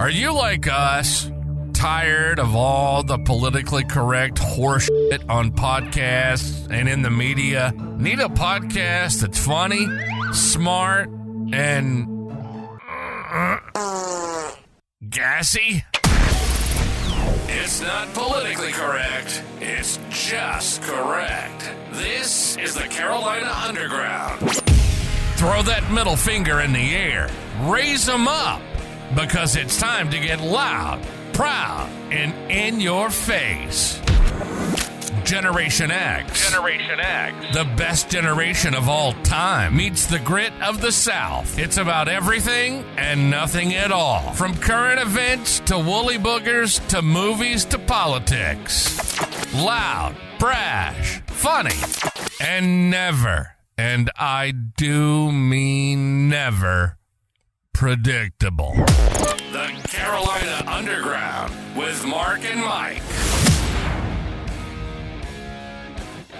Are you like us? Tired of all the politically correct horseshit on podcasts and in the media? Need a podcast that's funny, smart, and gassy? It's not politically correct. It's just correct. This is the Carolina Underground. Throw that middle finger in the air. Raise them up. Because it's time to get loud, proud, and in your face. Generation X. Generation X. The best generation of all time meets the grit of the South. It's about everything and nothing at all. From current events to woolly boogers to movies to politics. Loud, brash, funny, and never, and I do mean never, predictable. The Carolina Underground with Mark and Mike.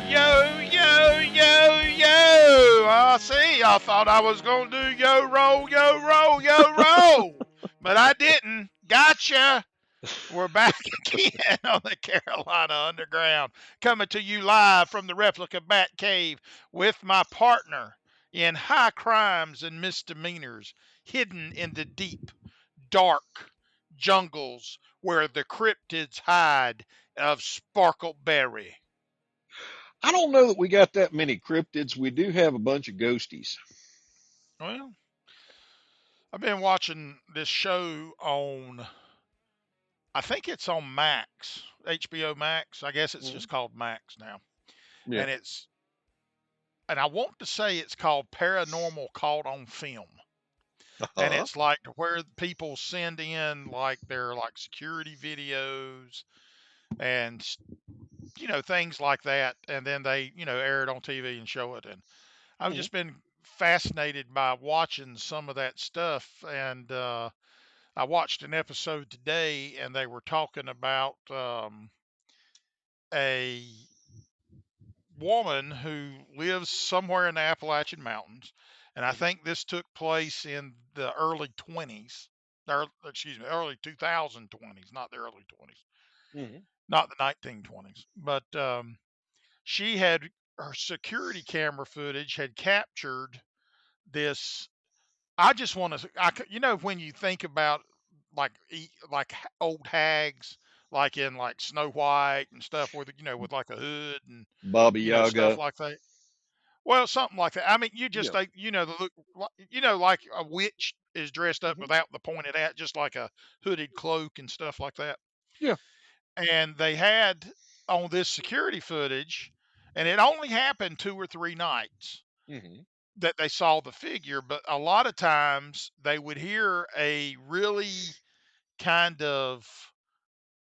Yo, yo, yo, yo. I see. I thought I was going to do yo, roll, yo, roll, yo, roll. But I didn't. Gotcha. We're back again on the Carolina Underground, coming to you live from the replica Bat Cave with my partner in high crimes and misdemeanors, hidden in the deep, dark jungles where the cryptids hide of Sparkleberry. I don't know that we got that many cryptids. We do have a bunch of ghosties. Well, I've been watching this show on, I think it's on Max, HBO Max. I guess it's just called Max now. Yeah. And I want to say it's called Paranormal Caught on Film. And it's like where people send in like their like security videos and things like that, and then they air it on TV and show it. And I've just been fascinated by watching some of that stuff. And I watched an episode today, and they were talking about a woman who lives somewhere in the Appalachian Mountains, and I think this took place in the early 20s, early 2020s, not the early 20s, not the 1920s. But she had, her security camera footage had captured this. I just want to, when you think about like old hags, like in like Snow White and stuff, with with like a hood and Baba Yaga. stuff like that. Well, something like that. I mean, you just think, the look, like a witch is dressed up without the pointed hat, just like a hooded cloak and stuff like that. Yeah. And they had on this security footage, and it only happened 2 or 3 nights that they saw the figure, but a lot of times they would hear a really kind of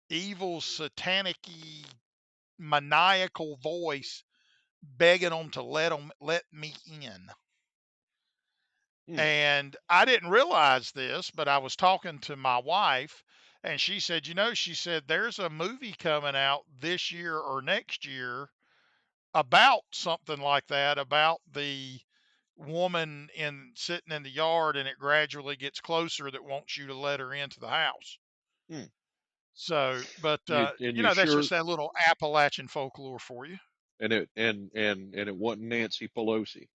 evil, satanic-y, maniacal voice begging them to let me in. And I didn't realize this, but I was talking to my wife, and she said, there's a movie coming out this year or next year about something like that, about the woman sitting in the yard, and it gradually gets closer that wants you to let her into the house. So, but that's sure? just that little Appalachian folklore for you. And it wasn't Nancy Pelosi.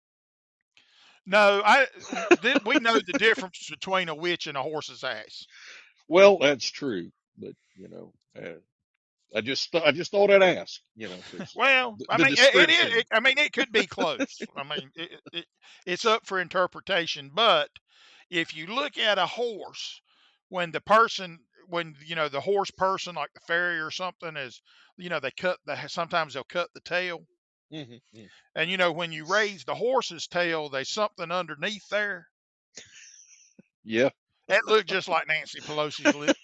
No, we know the difference between a witch and a horse's ass. Well, that's true, but I just thought I'd ask. Well, it could be close. I mean, it's up for interpretation. But if you look at a horse, when the horse person, like the farrier or something, is, sometimes they'll cut the tail. And when you raise the horse's tail, there's something underneath there. Yeah. That looked just like Nancy Pelosi's lips.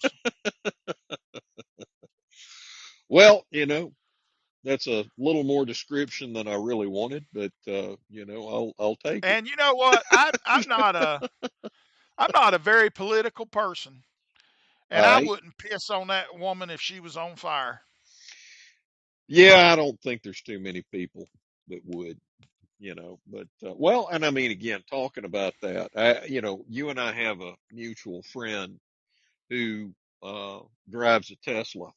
Well, that's a little more description than I really wanted, but I'll take it. And you know what? I'm not a very political person, and I wouldn't piss on that woman if she was on fire. Yeah, I don't think there's too many people that would, but well, and I mean, again, talking about that, you and I have a mutual friend who drives a Tesla.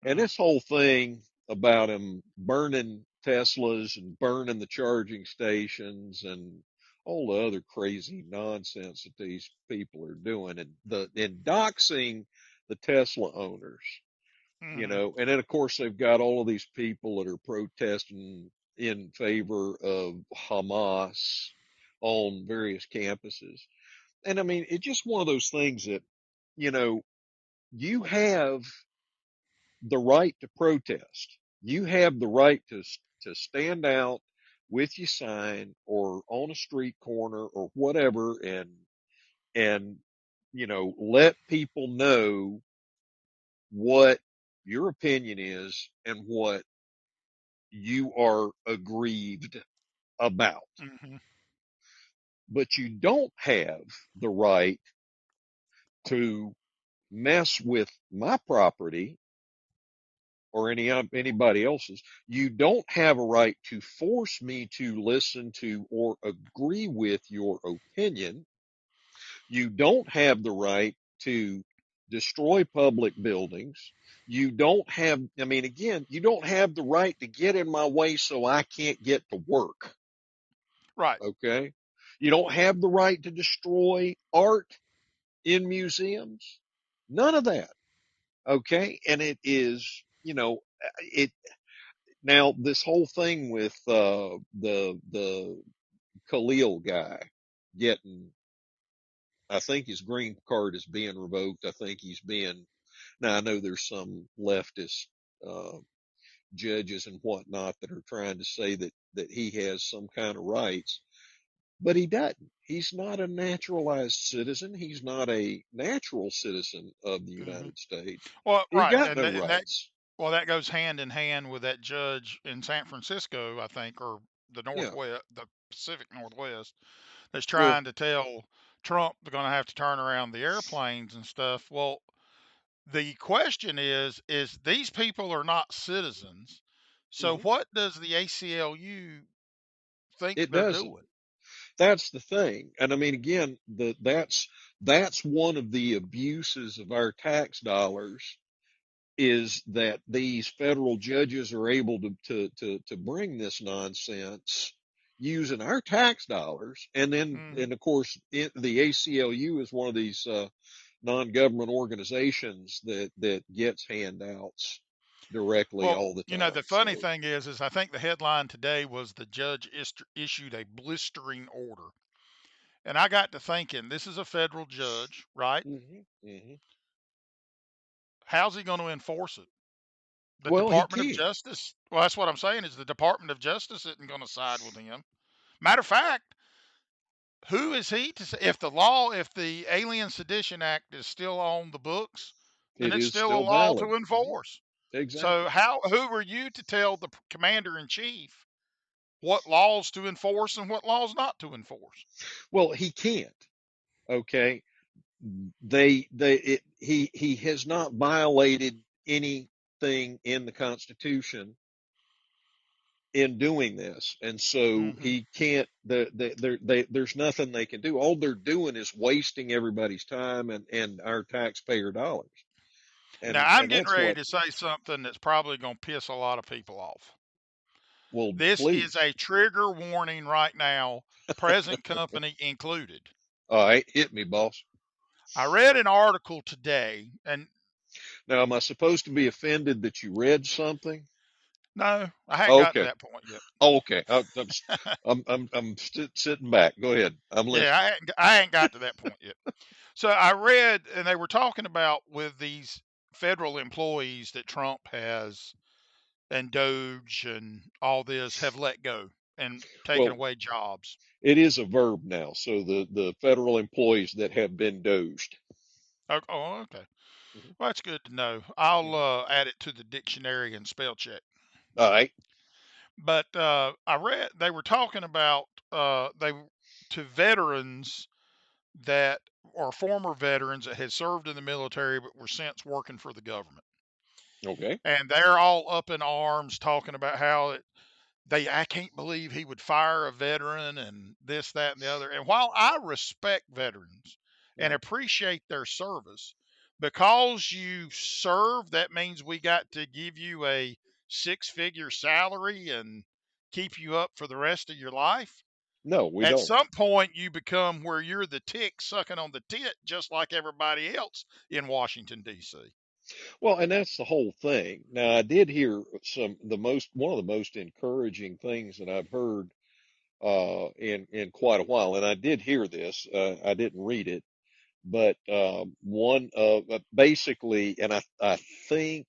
And Mm. this whole thing about him burning Teslas and burning the charging stations and all the other crazy nonsense that these people are doing and doxing the Tesla owners, Mm-hmm. and then of course they've got all of these people that are protesting in favor of Hamas on various campuses. And I mean, it's just one of those things that, you know, you have the right to protest. You have the right to stand out with your sign or on a street corner or whatever and let people know what your opinion is and what you are aggrieved about. Mm-hmm. But you don't have the right to mess with my property or anybody else's. You don't have a right to force me to listen to or agree with your opinion. You don't have the right to destroy public buildings. You don't have, I mean, again, you don't have the right to get in my way so I can't get to work. Right. Okay. You don't have the right to destroy art in museums. None of that. Okay. And it is, it, now this whole thing with, the Khalil guy getting, I think his green card is being revoked. I think he's being, now I know there's some leftist, uh, judges and whatnot that are trying to say that he has some kind of rights, but he doesn't. He's not a naturalized citizen. He's not a natural citizen of the Mm-hmm. United States. Well, He's right, got and no that rights. well that goes hand in hand with that judge in San Francisco, I think, or the Yeah. Northwest, the Pacific Northwest, that's Well, trying to tell Trump they're going to have to turn around the airplanes and stuff. Well, the question is these people are not citizens. So mhm, what does the ACLU think it they're doesn't. doing? That's the thing. And I mean, again, that's one of the abuses of our tax dollars is that these federal judges are able to bring this nonsense using our tax dollars. Hmm. And of course, the ACLU is one of these, non-government organizations that gets handouts directly Well, all the the time. funny So, thing is I think the headline today was the judge issued a blistering order. And I got to thinking, this is a federal judge, right? hmm. How's he going to enforce it? The Well, he Department of can't. Justice? Well, that's what I'm saying is the Department of Justice isn't going to side with him. Matter of fact, who is he to say if if the Alien Sedition Act is still on the books, then It it's is still a still law valid. to enforce. So Exactly. who are you to tell the commander in chief what laws to enforce and what laws not to enforce? Well, he can't. Okay. He has not violated anything in the Constitution in doing this, and so Hmm. he can't. There's nothing they can do. All they're doing is wasting everybody's time and our taxpayer dollars, Now, and I'm and getting that's ready what. to say something that's probably going to piss a lot of people off. Well, This is please, a trigger warning right now, present company included. all right, hit me, boss. I read an article today, and Now, am I supposed to be offended that you read something? no, I hadn't gotten to Okay, that point yet. okay, I'm sitting back. Go ahead, I'm Yeah, listening. I ain't got to that point yet. So I read, and they were talking about with these federal employees that Trump has and Doge and all this have let go and taken Well, away jobs. it is a verb now. So the federal employees that have been doged. Oh, oh, okay. Mhm, Well, that's good to know. I'll mhm. add it to the dictionary and spell check. All right. But I read they were talking about they to veterans that or former veterans that had served in the military but were since working for the government, Okay. and they're all up in arms talking about how I can't believe he would fire a veteran and this, that, and the other. And while I respect veterans, and Right. appreciate their service. Because you serve, that means we got to give you a six-figure salary and keep you up for the rest of your life. No, we At don't. some point, you become where you're the tick sucking on the tit, just like everybody else in Washington, D.C. Well, and that's the whole thing. Now, I did hear one of the most encouraging things that I've heard in quite a while, and I did hear this. I didn't read it, but one of basically, and I think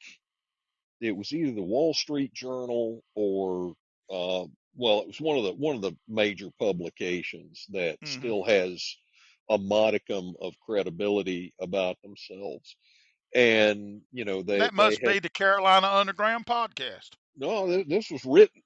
it was either the Wall Street Journal or uh, well, it was one of the major publications that Hmm. still has a modicum of credibility about themselves. And That they must had be the Carolina Underground podcast. no, this was written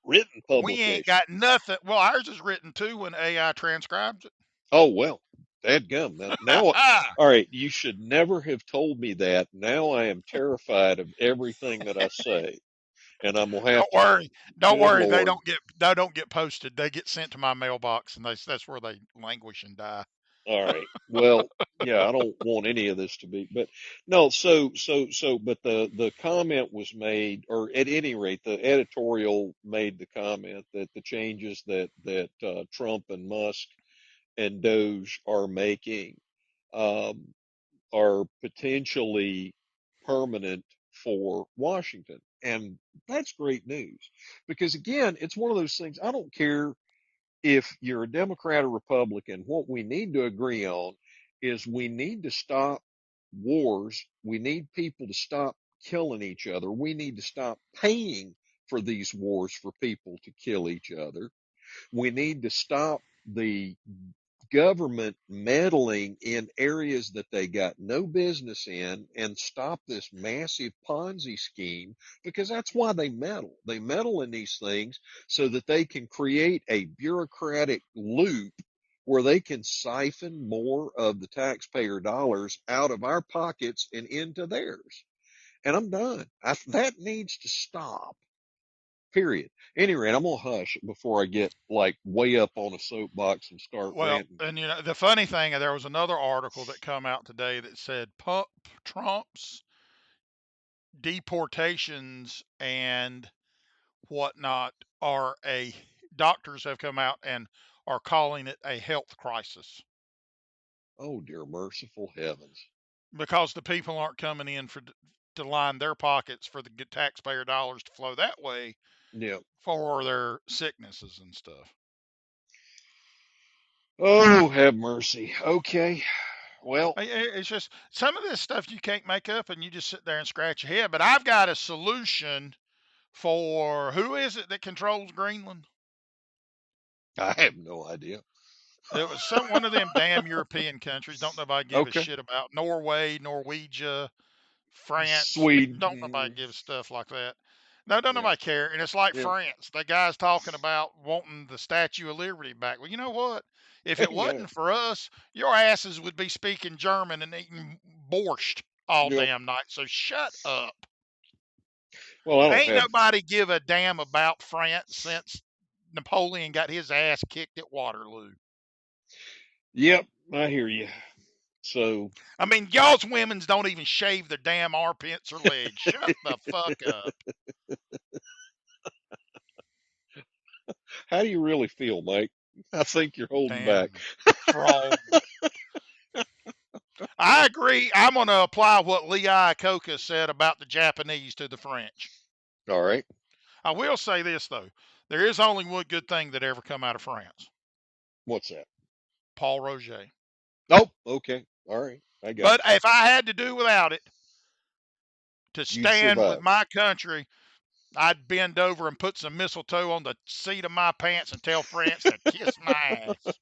We ain't publication. got nothing. Well, ours is written too when AI transcribes it. Oh well, dadgum. Now, all right, you should never have told me that. Now I am terrified of everything that I say, and I'm gonna have Don't to. worry. Don't Good worry. Lord. They don't get posted. They get sent to my mailbox, and that's where they languish and die. All right. Well, yeah, I don't want any of this to be, but no. But the comment was made, or at any rate, the editorial made the comment that the changes that Trump and Musk and Doge are making um, are potentially permanent for Washington. And that's great news because, again, it's one of those things. I don't care if you're a Democrat or Republican. What we need to agree on is we need to stop wars. We need people to stop killing each other. We need to stop paying for these wars for people to kill each other. We need to stop the government meddling in areas that they got no business in and stop this massive Ponzi scheme because that's why they meddle. They meddle in these things so that they can create a bureaucratic loop where they can siphon more of the taxpayer dollars out of our pockets and into theirs. And I'm done. That needs to stop. Period. Anyway, I'm gonna hush before I get like way up on a soapbox and start Well, ranting. and the funny thing, there was another article that come out today that said Trump's deportations and whatnot are a doctors have come out and are calling it a health crisis Oh, dear merciful heavens. because the people aren't coming in for to line their pockets for the good taxpayer dollars to flow that way Yeah. for their sicknesses and stuff. Oh, have mercy. Okay. Well, It's just some of this stuff you can't make up, and you just sit there and scratch your head. But I've got a solution for who is it that controls Greenland? I have no idea. It was one of them damn European countries. Don't nobody give a Okay. shit about Norway, Norwegia, France. Don't nobody Sweden. give stuff like that. No, don't Yeah. nobody care. And it's like Yeah. France. The guy's talking about wanting the Statue of Liberty back. Well, you know what? If it Yeah. wasn't for us, your asses would be speaking German and eating borscht all Yep. damn night. So shut up. Well, I don't Ain't have. nobody give a damn about France since Napoleon got his ass kicked at Waterloo. Yep. I hear you. So, I mean, y'all's women's don't even shave their damn armpits or legs. Shut the fuck up. how do you really feel, Mike? I think you're holding back. Damn fraud. I agree. I'm going to apply what Lee Iacocca said about the Japanese to the French. All right. I will say this, though. There is only one good thing that ever come out of France. What's that? Paul Roger. Oh, okay. All right. I got But you. if I had to do without it to You'd stand with survive. my country, I'd bend over and put some mistletoe on the seat of my pants and tell France to kiss my ass.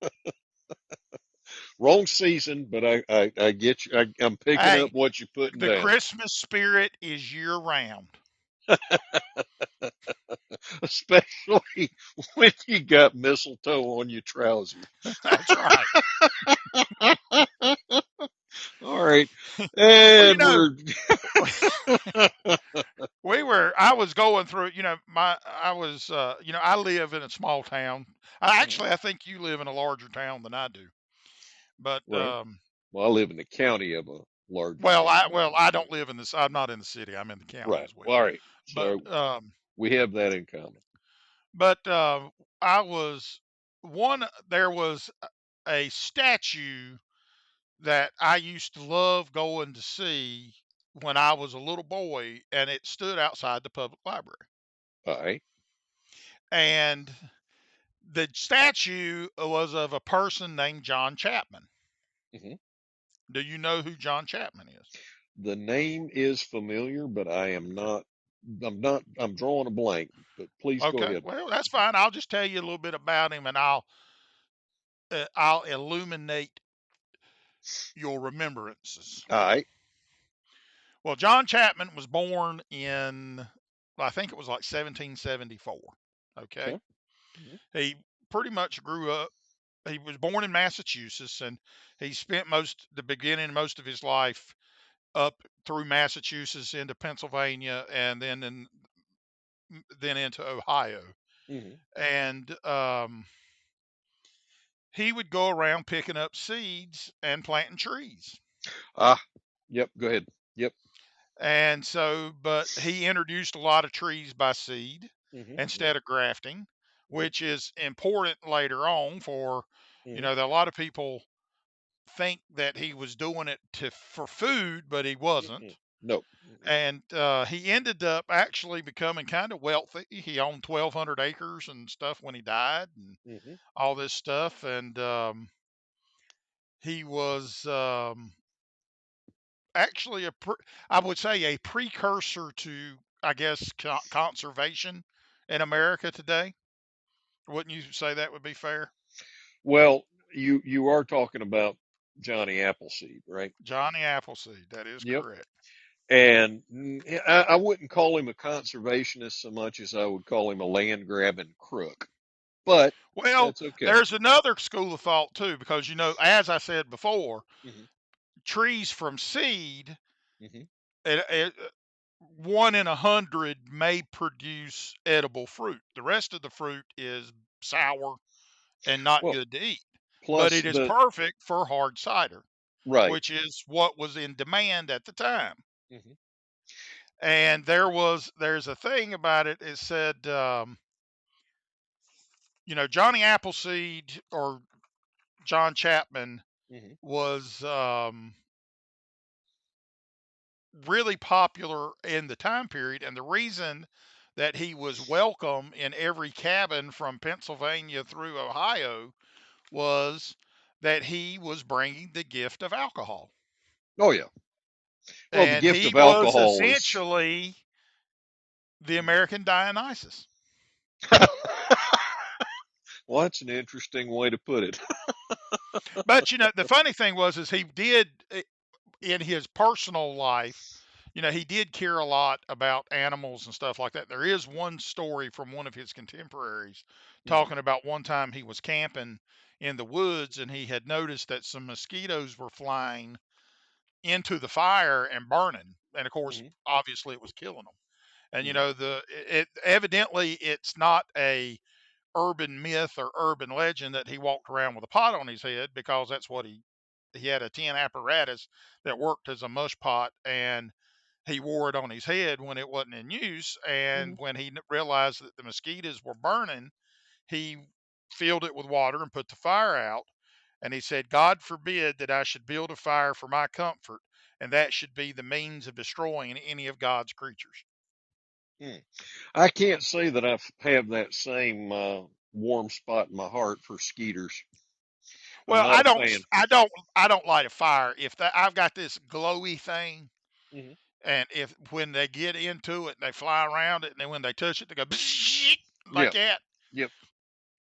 Wrong season, but I get you. I'm picking up Hey, what you're putting the down. Christmas spirit is year round. Especially when you got mistletoe on your trousers. That's right. All right. Well, And we're I was going through, I live in a small town. I think you live in a larger town than I do. But right. Well, I live in the county of a larger Well, city. I don't live in this. I'm not in the city. I'm in the county Right. as well. Well, all right. But So we have that in common. but I was one. There was a statue that I used to love going to see when I was a little boy, and it stood outside the public library. All right. And the statue was of a person named John Chapman. Hmm. Do you know who John Chapman is? The name is familiar, but I am not. I'm not. I'm drawing a blank. But please go Okay, ahead. well that's fine. I'll just tell you a little bit about him, and I'll illuminate your remembrances. All right. Well, John Chapman was born in, I think it was like 1774. Okay, Okay. Hmm. he pretty much grew up. He was born in Massachusetts, and he spent the beginning most of his life up through Massachusetts into Pennsylvania, and then into Ohio. Hmm. And he would go around picking up seeds and planting trees. Ah. Yep. Go ahead. Yep. And so, but he introduced a lot of trees by seed Hmm. Hmm. instead of grafting, Yep. which is important later on Hmm. that a lot of people think that he was doing it for food, but he wasn't. Mm-mm. Nope. And he ended up actually becoming kind of wealthy. He owned 1,200 acres and stuff when he died, and Mm-hmm. all this stuff. And he was actually I would say a precursor to, I guess, conservation in America today. Wouldn't you say that would be fair? Well, you are talking about Johnny Appleseed, right? Johnny Appleseed, that is Yep. correct. And I wouldn't call him a conservationist so much as I would call him a land grabbing crook, but Well, that's okay. there's another school of thought too, because as I said before, Hmm. trees from seed, Hmm. it, 1 in 100 may produce edible fruit. The rest of the fruit is sour and not Well, good to eat, but plus it is the perfect for hard cider, right. which is what was in demand at the time. Hmm. And there's a thing about it. It said, Johnny Appleseed or John Chapman Hmm. was really popular in the time period, and the reason that he was welcome in every cabin from Pennsylvania through Ohio was that he was bringing the gift of alcohol. Oh yeah. Well, the And gift he of was alcohol is. essentially the American Dionysus. Well, that's an interesting way to put it. But the funny thing was is he did in his personal life, he did care a lot about animals and stuff like that. There is one story from one of his contemporaries Hmm. talking about one time he was camping in the woods and he had noticed that some mosquitoes were flying into the fire and burning. And of course, Hmm. obviously it was killing them. And Hmm. it evidently it's not a urban myth or urban legend that he walked around with a pot on his head, because that's what he had a tin apparatus that worked as a mush pot, and he wore it on his head when it wasn't in use. Hmm. And when he realized that the mosquitoes were burning, he filled it with water and put the fire out. And he said, God forbid that I should build a fire for my comfort, and that should be the means of destroying any of God's creatures. Hmm. I can't say that I have that same warm spot in my heart for skeeters. I'm Well, not a fan. I don't light a fire. If I've got this glowy thing, Hmm. and if when they get into it, they fly around it, and then when they touch it, they go like Yep. that. Yep.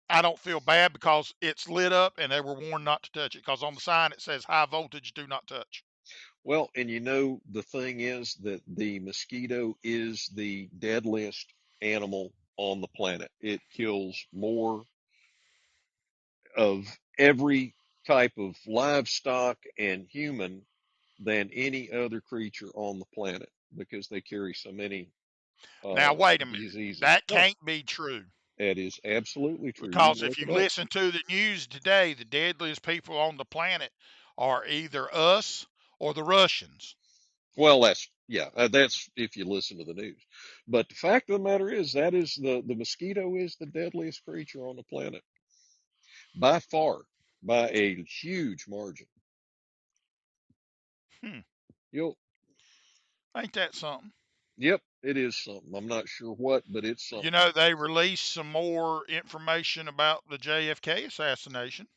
I don't feel bad because it's lit up, and they were warned not to touch it because on the sign it says high voltage, do not touch. Well, and the thing is that the mosquito is the deadliest animal on the planet. It kills more of every type of livestock and human than any other creature on the planet because they carry so many Now wait a minute, diseases. that No, can't be true. that is absolutely true. You Because can if look you it up. listen to the news today, the deadliest people on the planet are either us or the Russians. Well, that's if you listen to the news. But the fact of the matter is, that is the mosquito is the deadliest creature on the planet by far, by a huge margin. Hmm. You'll, Ain't that something? yep, it is something. I'm not sure what, but it's You something. know, they released some more information about the JFK assassination.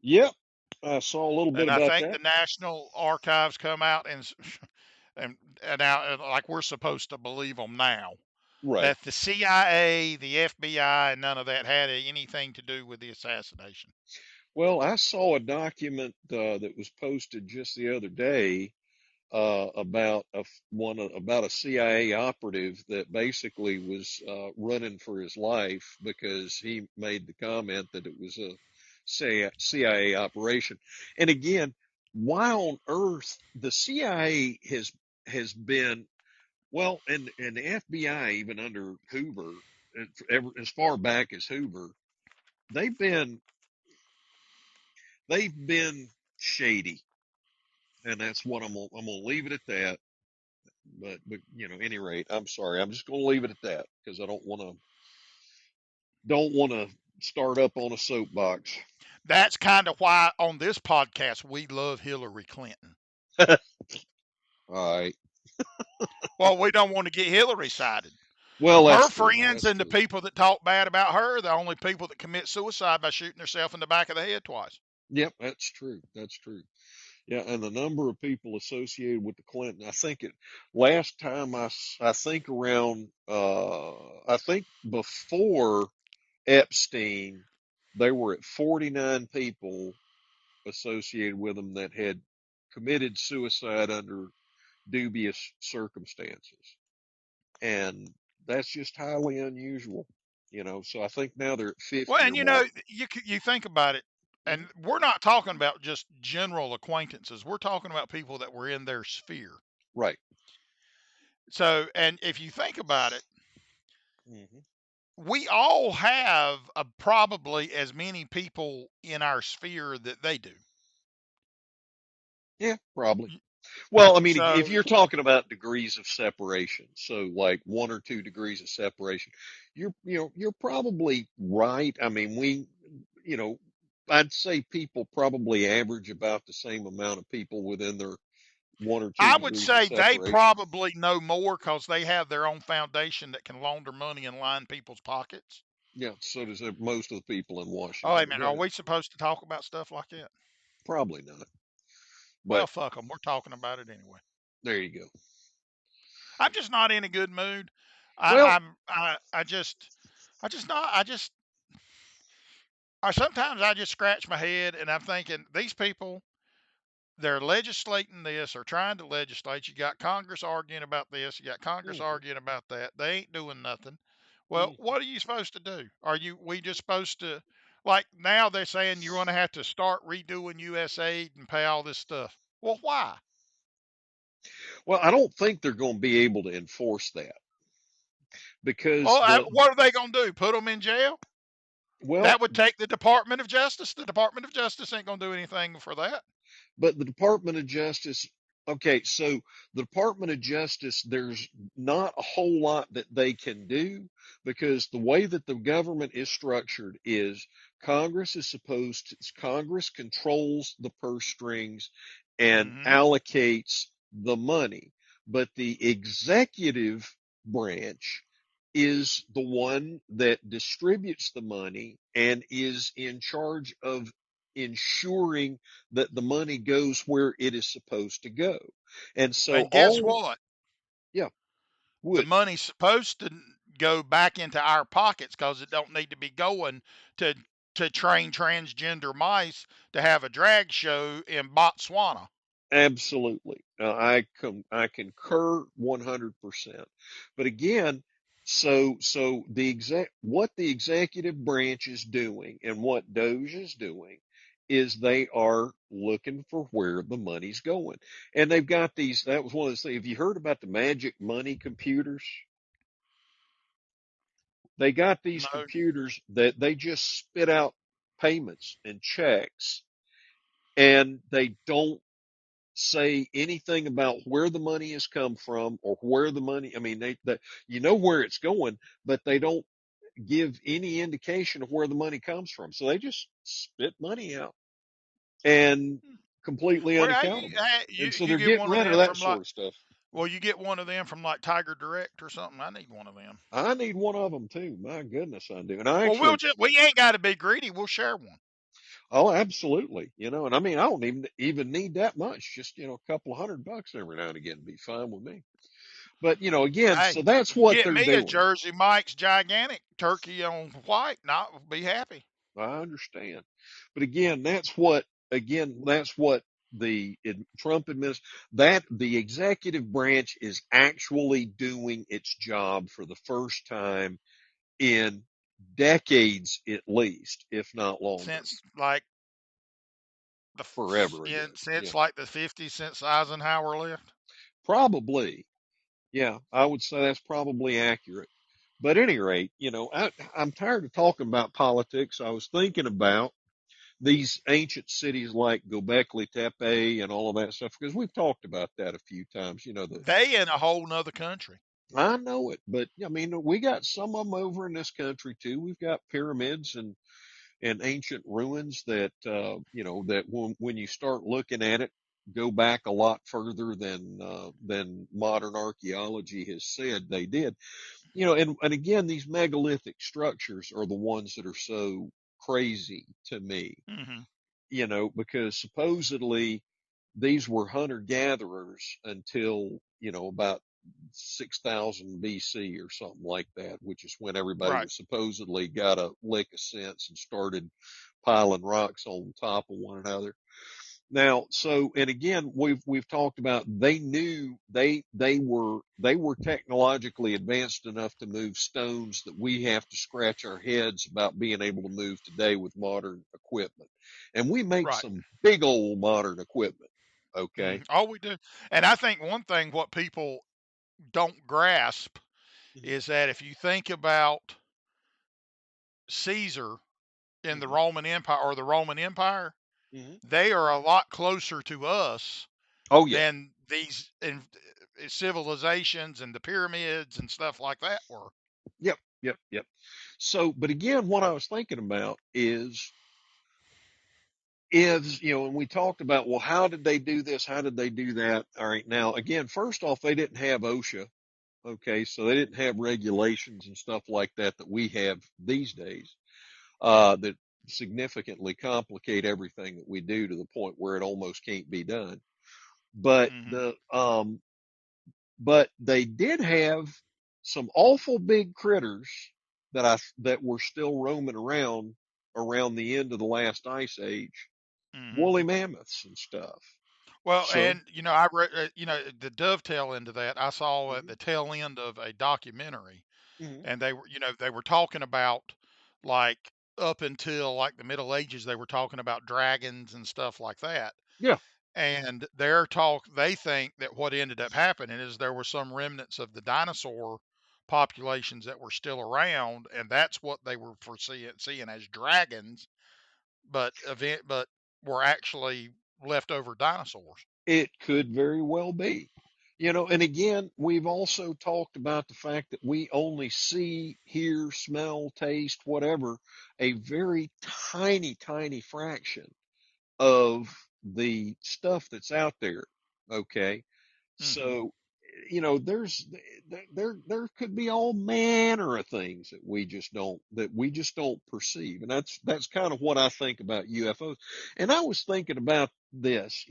Yep, I saw a little bit And I about think that. the National Archives come out and now, like we're supposed to believe them now, Right. that the CIA, the FBI, and none of that had anything to do with the assassination. Well, I saw a document that was posted just the other day about about a CIA operative that basically was running for his life because he made the comment that it was a CIA operation. And again, why on earth the CIA has been well, and the FBI even under Hoover, as far back as Hoover, they've been they've been shady, and that's what I'm gonna leave it at that. But any rate, I'm sorry. I'm just going to leave it at that because I don't want to start up on a soapbox. That's kind of why on this podcast we love Hillary Clinton. All right. Well, we don't want to get Hillary sided. Well, Her that's true. friends That's and the true. people that talk bad about her are the only people that commit suicide by shooting themselves in the back of the head twice. Yep, that's true. That's true. Yeah, and the number of people associated with the Clinton, I think last time I think around I think before Epstein, they were at 49 people associated with them that had committed suicide under dubious circumstances. And that's just highly unusual. So I think now they're at Well, 50 and or more. you think about it, and Hmm. we're not talking about just general acquaintances. We're talking about people that were in their sphere. Right. So, and if you think about it, Hmm. we all have probably as many people in our sphere that they do. Yeah, probably. Well, I mean, if So, you're talking about degrees of separation, so like 1 or 2 degrees of separation, you're probably right. I mean, you know, I'd say people probably average about the same amount of people within their one or two I would degrees of say they separation. probably know more because they have their own foundation that can launder money and line people's pockets. Yeah, so does most of the people in Oh, wait a Washington. minute. Yeah, Are we supposed to talk about stuff like that? probably not. Well, But fuck them. We're talking about it anyway. there you go. I'm just not in a good mood. Well, I just not. Sometimes I just scratch my head and I'm thinking these people, they're legislating this or trying to legislate. You got Congress arguing about this. You got Congress hmm arguing about that. They ain't doing nothing. Well, hmm what are you supposed to do? We just supposed to, like now they're saying you're going to have to start redoing US aid and pay all this stuff. Well, why? well, I don't think they're going to be able to enforce that because Well, what are they going to do? Put them in jail? well, That would take the Department of Justice. The Department of Justice ain't going to do anything for that. but the Department of Justice, okay, so the Department of Justice, there's not a whole lot that they can do because the way that the government is structured is Congress controls the purse strings and Hmm. allocates the money, but the executive branch is the one that distributes the money and is in charge of ensuring that the money goes where it is supposed to go. And so And guess what? yeah, The would money's supposed to go back into our pockets because it don't need to be going to train transgender mice to have a drag show in Botswana. absolutely. I concur 100%. But again, so what the executive branch is doing and what Doge is doing is they are looking for where the money's going. And they've got these, that was one of the things. Have you heard about the magic money computers? They got these No. computers that they just spit out payments and checks and they don't say anything about where the money has come from or where the money, I mean, you know where it's going, but they don't give any indication of where the money comes from. So they just spit money out and completely Well, unaccountable. you And so you they're get getting one of rid of them that from like sort of stuff. well, you get one of them from like Tiger Direct or something. I need one of them. I need one of them too. My goodness, I do. And I Well, actually, we ain't got to be greedy. We'll share one. oh, absolutely. And I mean, I don't even need that much. Just, a couple of $100 every now and again would be fine with me. But, again, Hey, so that's you what get they're me a doing. Jersey Mike's gigantic turkey on white, and I'll be happy. I understand. But again, that's what Trump administration, that the executive branch is actually doing its job for the first time in decades, at least, if not longer, Since like forever ago. Yeah, since like the 50s, since Eisenhower left. probably. Yeah, I would say that's probably accurate. But at any rate, I'm tired of talking about politics. I was thinking about these ancient cities like Göbekli Tepe and all of that stuff because we've talked about that a few times. They in a whole nother country. I know it, but I mean, we got some of them over in this country too. We've got pyramids and ancient ruins that, that when you start looking at it, go back a lot further than modern archaeology has said they did. And again, these megalithic structures are the ones that are so crazy to me, Hmm. because supposedly these were hunter gatherers until, about 6,000 BC or something like that, which is when everybody Right. was supposedly got a lick of sense and started piling rocks on top of one another. Now, and again, we've talked about they knew they were technologically advanced enough to move stones that we have to scratch our heads about being able to move today with modern equipment. And we make Right. some big old modern equipment. Okay. All we do, and I think one thing what people don't grasp Hmm. is that if you think about Caesar in the Hmm. Roman Empire or the Roman Empire, Hmm. they are a lot closer to us Oh yeah. than these civilizations and the pyramids and stuff like that were. Yep. Yep. Yep. So, but again, what I was thinking about is, and we talked about, well, how did they do this? How did they do that? All right. Now, again, first off, they didn't have OSHA. Okay. So they didn't have regulations and stuff like that we have these days, that significantly complicate everything that we do to the point where it almost can't be done. But Hmm. but they did have some awful big critters that were still roaming around the end of the last ice age, Hmm. woolly mammoths and stuff. Well, So, and I read, the dovetail into that, I saw at hmm. the tail end of a documentary, Hmm. and they were talking about like up until like the Middle Ages, they were talking about dragons and stuff like that. Yeah, And they think that what ended up happening is there were some remnants of the dinosaur populations that were still around, and that's what they were seeing as dragons, but were actually leftover dinosaurs. it could very well be. And again, we've also talked about the fact that we only see, hear, smell, taste, whatever, a very tiny, tiny fraction of the stuff that's out there. Okay. Hmm. So, there could be all manner of things that we just don't perceive. And that's kind of what I think about UFOs. And I was thinking about this,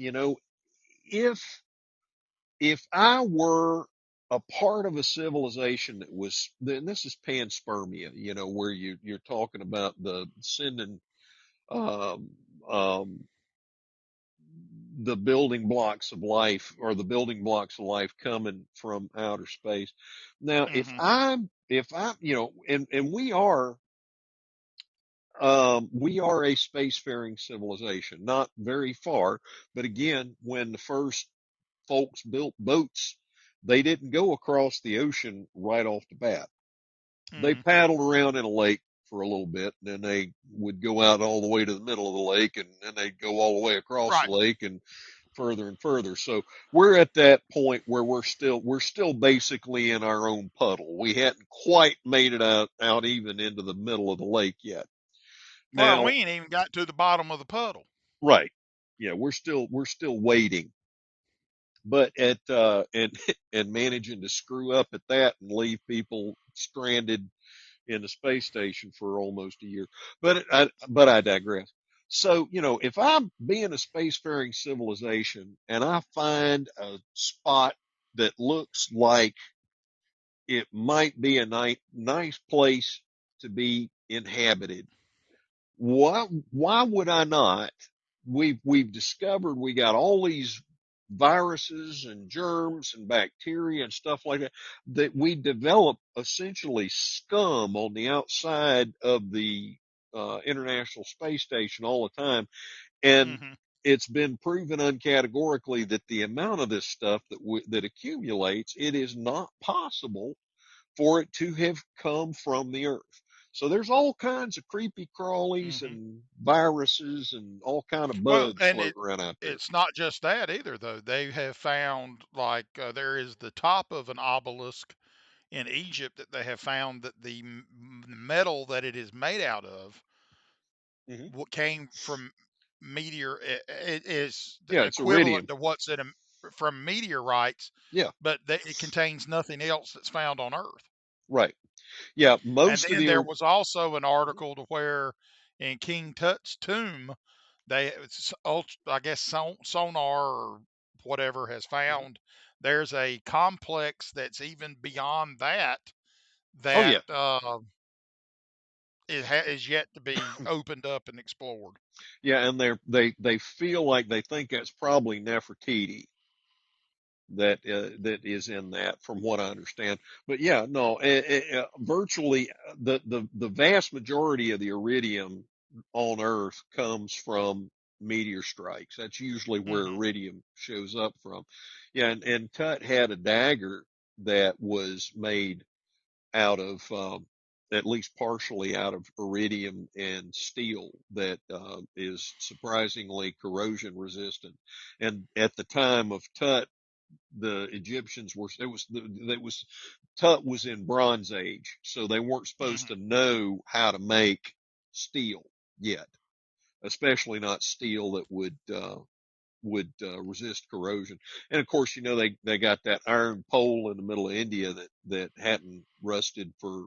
if I were a part of a civilization that was, then this is panspermia, where you're talking about the sending, um, um, the building blocks of life or the building blocks of life coming from outer space. Now, Hmm. if I, and we are a spacefaring civilization, not very far, but again, when the first folks built boats, they didn't go across the ocean right off the bat. They Hmm. paddled around in a lake for a little bit, and then they would go out all the way to the middle of the lake, and then they'd go all the way across the Right. lake and further and further. So we're at that point where we're still basically in our own puddle. We hadn't quite made it out even into the middle of the lake yet. Well, Now, we ain't even got to the bottom of the puddle. right. Yeah, we're still waiting. But at and and managing to screw up at that and leave people stranded in the space station for almost a year. But I digress. So, if I'm being a spacefaring civilization and I find a spot that looks like it might be a nice place to be inhabited, why would I not? We've discovered we got all these viruses and germs and bacteria and stuff like that we develop essentially scum on the outside of the International Space Station all the time, and Hmm. it's been proven uncategorically that the amount of this stuff that accumulates, it is not possible for it to have come from the earth. So there's all kinds of creepy crawlies Hmm. and viruses and all kind of Well, bugs and floating around out there. it's not just that either, though. They have found, like, there is the top of an obelisk in Egypt that they have found that the metal that it is made out of Hmm. what came from meteor. It is Yeah, the it's equivalent iridium. to what's in from meteorites, Yeah, but it contains nothing else that's found on Earth. right. Yeah, And most of then the there was also an article to where in King Tut's tomb, I guess sonar or whatever has Mhm. found there's a complex that's even beyond that Oh that yeah, is yet to be opened up and explored. yeah, and they feel like they think that's probably Nefertiti that is in that, from what I understand. But yeah, no, virtually the vast majority of the iridium on Earth comes from meteor strikes. That's usually where Hmm. iridium shows up from. Yeah, and Tut had a dagger that was made out of at least partially out of iridium and steel that is surprisingly corrosion resistant. And at the time of Tut, the Egyptians were it was Tut was in Bronze Age, so they weren't supposed Hmm. to know how to make steel yet, especially not steel that would resist corrosion. And of course, they got that iron pole in the middle of India that hadn't rusted for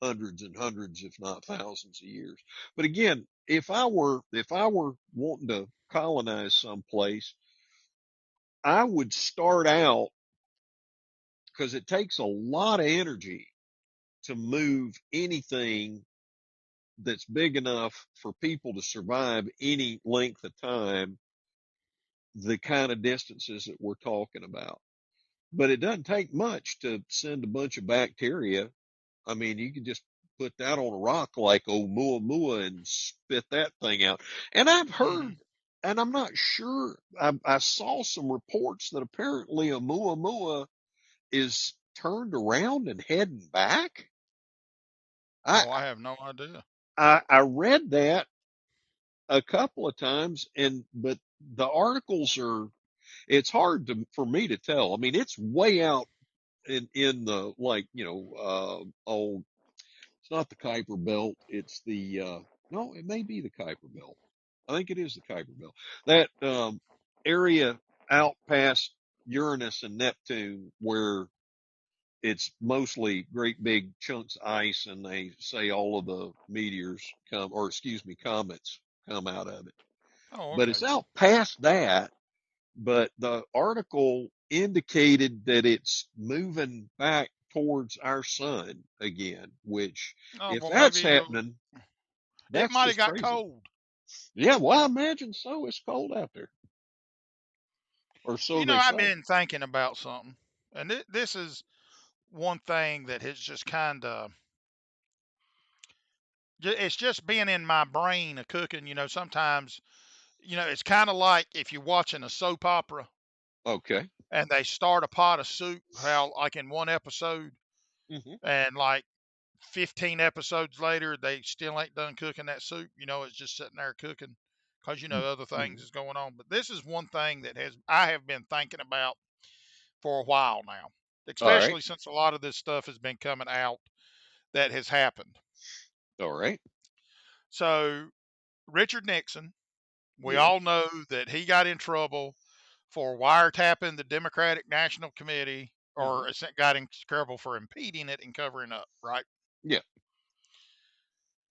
hundreds and hundreds, if not thousands of years. But again, if I were wanting to colonize someplace, I would start out, because it takes a lot of energy to move anything that's big enough for people to survive any length of time, the kind of distances that we're talking about. But it doesn't take much to send a bunch of bacteria. I mean, you can just put that on a rock like Oumuamua and spit that thing out. And I've Hmm. heard, and I'm not sure, I saw some reports that apparently Oumuamua is turned around and heading back. I, Oh, I have no idea. I read that a couple of times, but the articles are, it's hard for me to tell. I mean, it's way out in the, like, oh, it's not the Kuiper Belt. It's the no, it may be the Kuiper Belt. I think it is the Kuiper Belt. That area out past Uranus and Neptune, where it's mostly great big chunks of ice, and they say all of the meteors come, or excuse me, comets come out of it. Oh, But okay. it's out past that. But the article indicated that it's moving back towards our sun again, which, Oh, if well, that's maybe happening, it that's might have just got crazy. cold. Yeah, well, I imagine so. It's cold out there, or so they I've say. been thinking about something, and this is one thing that has just kind of, it's just been in my brain of cooking. Sometimes, it's kind of like if you're watching a soap opera Okay. and they start a pot of soup, how, like in one episode, Hmm. and like 15 episodes later, they still ain't done cooking that soup. It's just sitting there cooking because other things Mhm. is going on. But this is one thing that I have been thinking about for a while now, All right. especially since a lot of this stuff has been coming out that has happened. All right. So Richard Nixon, we Yes. all know that he got in trouble for wiretapping the Democratic National Committee, Hmm. or got in trouble for impeding it and covering up, right? Yeah.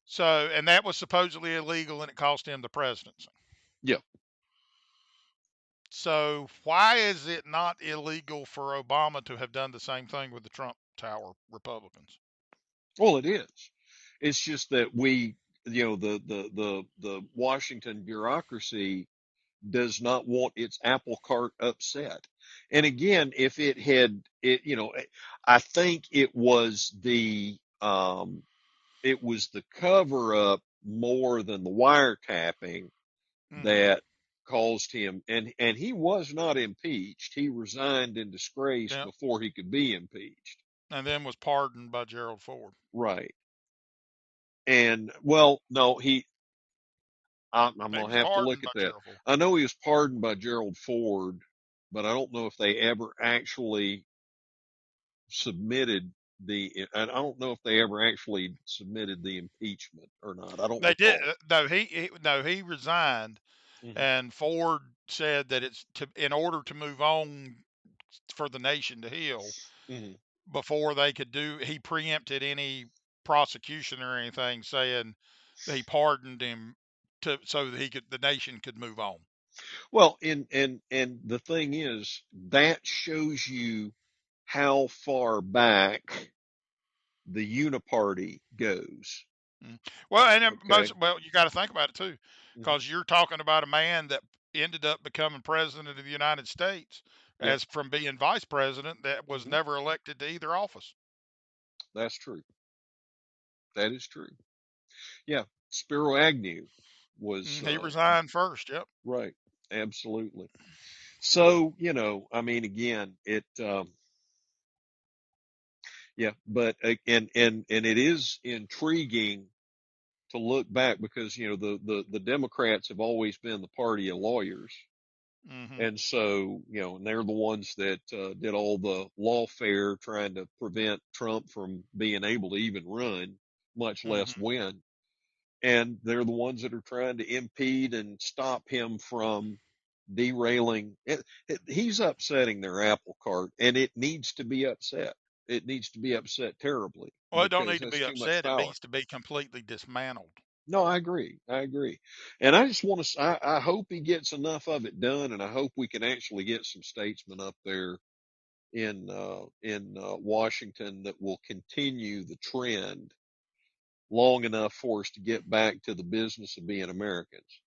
So, and that was supposedly illegal, and it cost him the presidency. Yeah. So, why is it not illegal for Obama to have done the same thing with the Trump Tower Republicans? Well, it is. It's just that the Washington bureaucracy does not want its apple cart upset. And again, if it had, I think it was the cover up more than the wiretapping Hmm. that caused him, and he was not impeached. He resigned in disgrace Yeah, before he could be impeached. and then was pardoned by Gerald Ford. Right. And well, no, I'm He going was to have to look pardoned at by that. Gerald Ford. I know he was pardoned by Gerald Ford, but I don't know if they ever actually submitted I don't know if they ever actually submitted the impeachment or not. I don't They did. recall. No, he resigned, Hmm. and Ford said that in order to move on for the nation to heal, Hmm. before they could he preempted any prosecution or anything, saying he pardoned him so that the nation could move on. Well, and the thing is, that shows you how far back the uniparty goes. Mm. Well, and Okay. you got to think about it too, Hmm. because you're talking about a man that ended up becoming president of the United States Yep. as from being vice president that was Hmm. never elected to either office. That's true. That is true. Yeah. Spiro Agnew was, He resigned first. Yep. right. Absolutely. So, I mean, again, yeah, but, and it is intriguing to look back because, the Democrats have always been the party of lawyers. Hmm. And so, and they're the ones that did all the lawfare trying to prevent Trump from being able to even run, much less Hmm. win. And they're the ones that are trying to impede and stop him from derailing. He's upsetting their apple cart, and it needs to be upset. It needs to be upset terribly Well, it don't because need to that's be too much upset. It power. needs to be completely dismantled. No, I agree. I agree. And I just want to, I hope he gets enough of it done, and I hope we can actually get some statesmen up there in Washington that will continue the trend long enough for us to get back to the business of being Americans.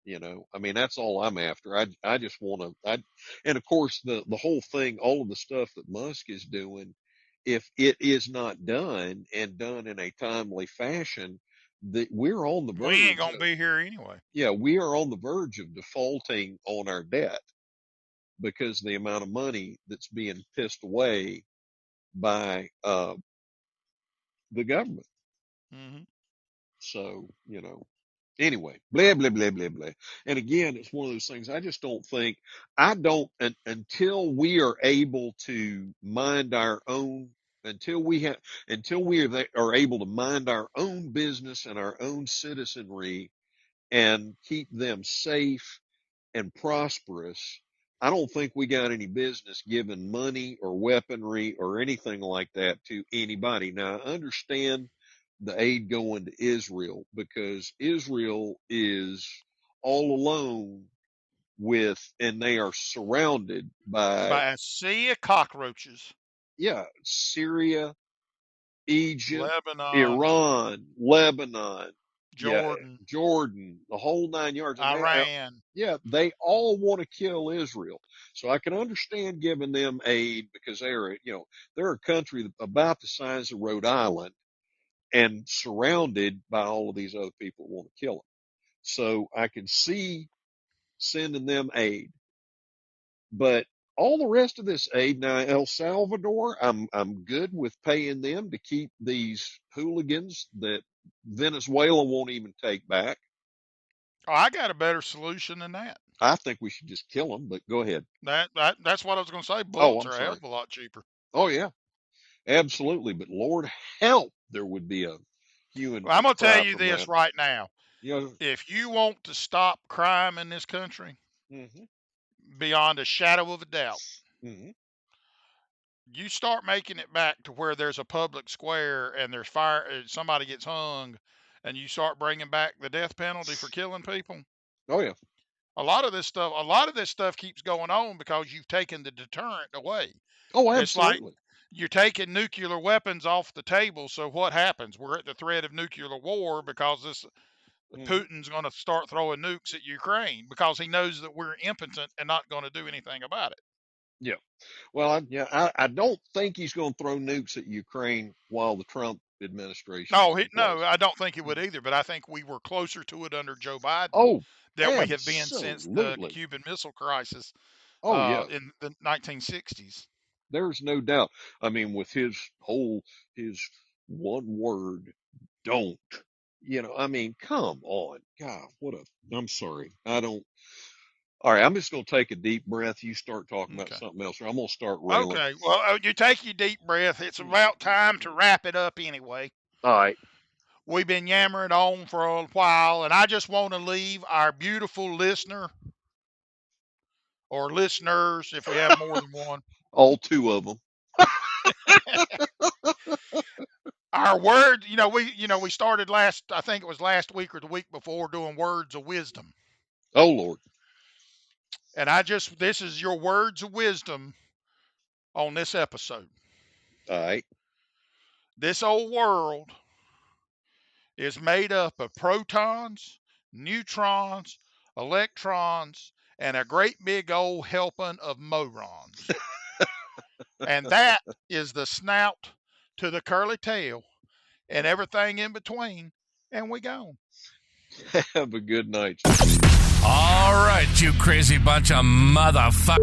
I mean, that's all I'm after. I just want and of course, the whole thing, all of the stuff that Musk is doing, if it is not done and done in a timely fashion, that we're on the We ain't verge gonna of, be here anyway. yeah, we are on the verge of defaulting on our debt because of the amount of money that's being pissed away by, the government. Hmm. So, anyway, blah, blah, blah, blah, blah. And again, it's one of those things. I don't, until we are able to mind our own, until we have, until we are able to mind our own business and our own citizenry and keep them safe and prosperous, I don't think we got any business giving money or weaponry or anything like that to anybody. Now, I understand the aid going to Israel because Israel is all alone and they are surrounded by, By a sea of cockroaches. yeah, Syria, Egypt, Lebanon, Iran, Lebanon, yeah, Jordan, Jordan, the whole 9 yards. And Iran. yeah, they all want to kill Israel. So I can understand giving them aid because they're a country about the size of Rhode Island and surrounded by all of these other people who want to kill them. So I can see sending them aid, but all the rest of this aid. Now, El Salvador, I'm good with paying them to keep these hooligans that Venezuela won't even take back. Oh, I got a better solution than that. I think we should just kill them, but go ahead. That's what I was going to say. Oh, Bullets I'm are a hell sorry. of a lot cheaper. Oh, yeah, absolutely. But Lord help, there would be a hue and Well, I'm going to tell cry you from this that. right now. You know, If you want to stop crime in this country, hmm beyond a shadow of a doubt, hmm you start making it back to where there's a public square and there's fire, somebody gets hung, and you start bringing back the death penalty for killing people. oh, yeah. A lot of this stuff keeps going on because you've taken the deterrent away. Oh, It's like absolutely. you're taking nuclear weapons off the table. So what happens? We're at the threat of nuclear war because this hmm Putin's going to start throwing nukes at Ukraine because he knows that we're impotent and not going to do anything about it. Yeah. Well, I don't think he's going to throw nukes at Ukraine while the Trump administration is in No, place. I don't think he would either. But I think we were closer to it under Joe Biden Oh, than we have been since the absolutely. Cuban Missile Crisis Oh, yeah. in the 1960s. There's no doubt. I mean, with his one word, don't. I mean, come on. God, I'm sorry. I don't. All right, I'm just going to take a deep breath. You start talking about Okay. something else, or I'm going to start railing. Okay. Well, you take your deep breath. It's about time to wrap it up anyway. All right. We've been yammering on for a while, and I just want to leave our beautiful listener or listeners, if we have more than one, All two of them. our word. We started I think it was last week or the week before, doing words of wisdom. Oh, Lord. And this is your words of wisdom on this episode. All right. This old world is made up of protons, neutrons, electrons, and a great big old helping of morons. And that is the snout to the curly tail and everything in between. And we gone. Have a good night. All right, you crazy bunch of motherfuck.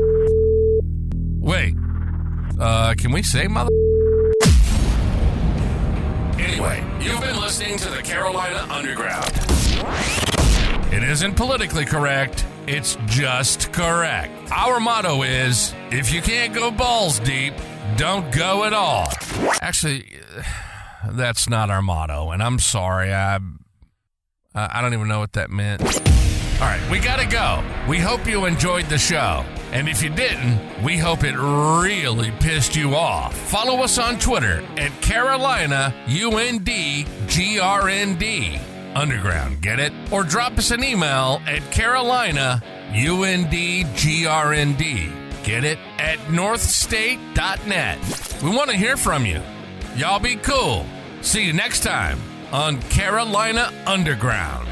Wait, can we say mother? Anyway, you've been listening to the Carolina Underground. It isn't politically correct, it's just correct. Our motto is, if you can't go balls deep, don't go at all. Actually, that's not our motto, and I'm sorry, I don't even know what that meant. All right, we gotta go. We hope you enjoyed the show. And if you didn't, we hope it really pissed you off. Follow us on Twitter at Carolina UNDGRND Underground, get it? Or drop us an email at Carolina UNDGRND, get it? At northstate.net. We want to hear from you. Y'all be cool. See you next time on Carolina Underground.